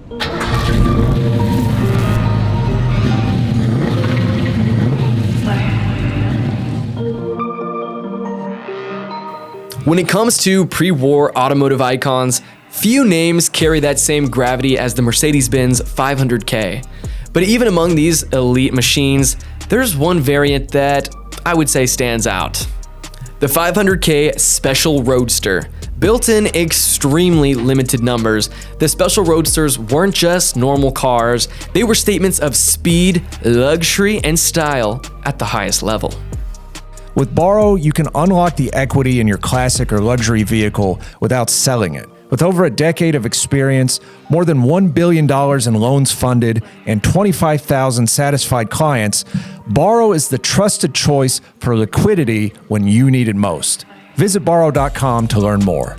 When it comes to pre-war automotive icons, few names carry that same gravity as the Mercedes-Benz 500K. But even among these elite machines, there's one variant that I would say stands out. The 500K Special Roadster. Built in extremely limited numbers, the Special Roadsters weren't just normal cars, they were statements of speed, luxury, and style at the highest level. With Borro, you can unlock the equity in your classic or luxury vehicle without selling it. With over a decade of experience, more than $1 billion in loans funded, and 25,000 satisfied clients, Borro is the trusted choice for liquidity when you need it most. Visit Borro.com to learn more.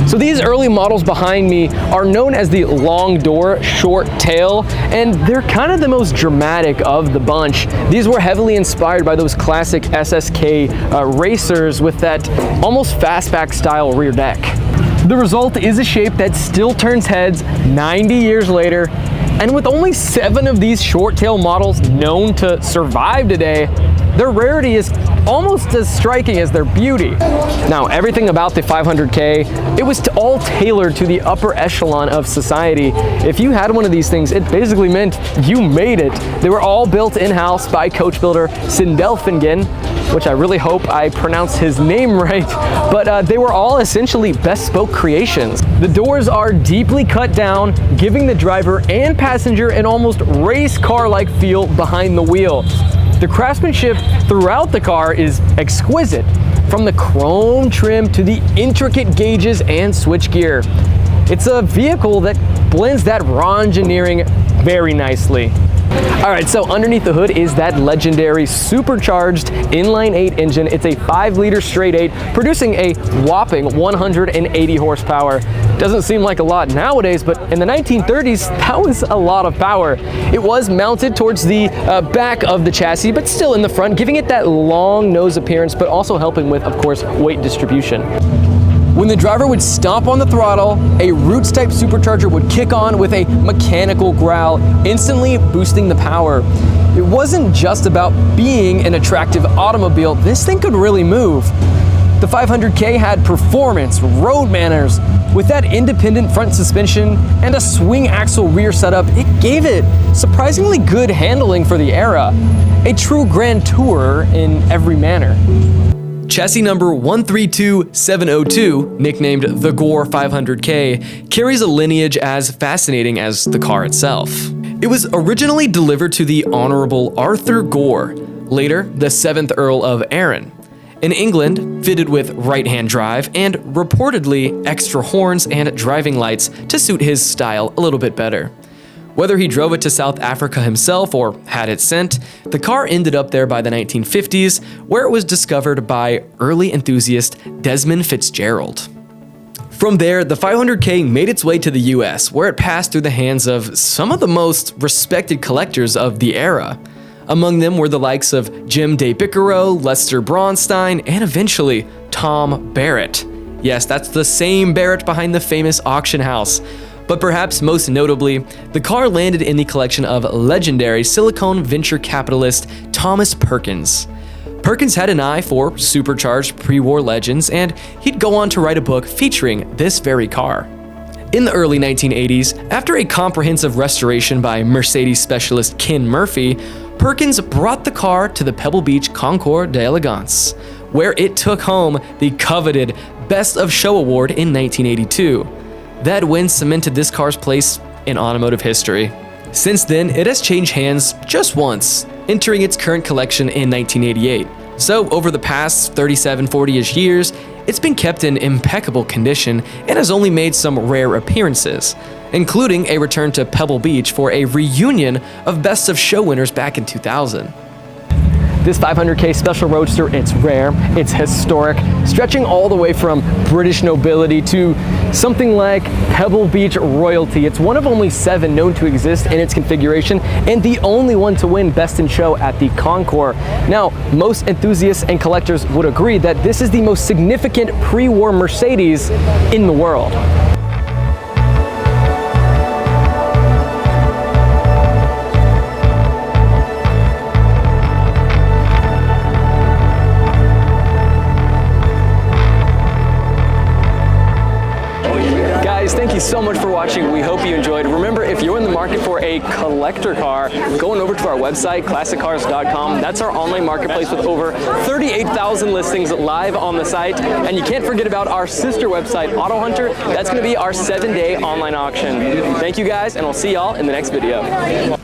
So these early models behind me are known as the long door, short tail, and they're kind of the most dramatic of the bunch. These were heavily inspired by those classic SSK racers with that almost fastback style rear deck. The result is a shape that still turns heads 90 years later, and with only 7 of these short tail models known to survive today, their rarity is almost as striking as their beauty. Now, everything about the 500K, it was all tailored to the upper echelon of society. If you had one of these things, it basically meant you made it. They were all built in-house by coach builder Sindelfingen, which I really hope I pronounced his name right, but they were all essentially bespoke creations. The doors are deeply cut down, giving the driver and passenger an almost race car-like feel behind the wheel. The craftsmanship throughout the car is exquisite, from the chrome trim to the intricate gauges and switchgear. It's a vehicle that blends that raw engineering very nicely. All right, so underneath the hood is that legendary supercharged inline-8 engine. It's a 5-liter straight 8, producing a whopping 180 horsepower. Doesn't seem like a lot nowadays, but in the 1930s, that was a lot of power. It was mounted towards the back of the chassis, but still in the front, giving it that long nose appearance, but also helping with, of course, weight distribution. When the driver would stomp on the throttle, a Roots-type supercharger would kick on with a mechanical growl, instantly boosting the power. It wasn't just about being an attractive automobile, this thing could really move. The 500K had performance, road manners. With that independent front suspension and a swing axle rear setup, it gave it surprisingly good handling for the era. A true grand tourer in every manner. Chassis number 132702, nicknamed the Gore 500K, carries a lineage as fascinating as the car itself. It was originally delivered to the Honorable Arthur Gore, later the 7th Earl of Arran. In England, fitted with right-hand drive and reportedly extra horns and driving lights to suit his style a little bit better. Whether he drove it to South Africa himself or had it sent, the car ended up there by the 1950s, where it was discovered by early enthusiast Desmond Fitzgerald. From there, the 500K made its way to the US, where it passed through the hands of some of the most respected collectors of the era. Among them were the likes of Jim de Bickero, Lester Bronstein, and eventually Tom Barrett. Yes, that's the same Barrett behind the famous auction house. But perhaps most notably, the car landed in the collection of legendary Silicon venture capitalist Thomas Perkins. Perkins had an eye for supercharged pre-war legends, and he'd go on to write a book featuring this very car. In the early 1980s, after a comprehensive restoration by Mercedes specialist Ken Murphy, Perkins brought the car to the Pebble Beach Concours d'Elegance, where it took home the coveted Best of Show award in 1982. That win cemented this car's place in automotive history. Since then, it has changed hands just once, entering its current collection in 1988. So over the past 40-ish years, it's been kept in impeccable condition and has only made some rare appearances, including a return to Pebble Beach for a reunion of Best of Show winners back in 2000. This 500K Special Roadster, it's rare, it's historic, stretching all the way from British nobility to something like Pebble Beach royalty. It's one of only 7 known to exist in its configuration and the only one to win Best in Show at the concours. Now, most enthusiasts and collectors would agree that this is the most significant pre-war Mercedes in the world. Anyways, thank you so much for watching. We hope you enjoyed. Remember, if you're in the market for a collector car, going over to our website, classiccars.com. That's our online marketplace with over 38,000 listings live on the site. And you can't forget about our sister website, Auto Hunter. That's going to be our 7-day online auction. Thank you guys, and we'll see y'all in the next video.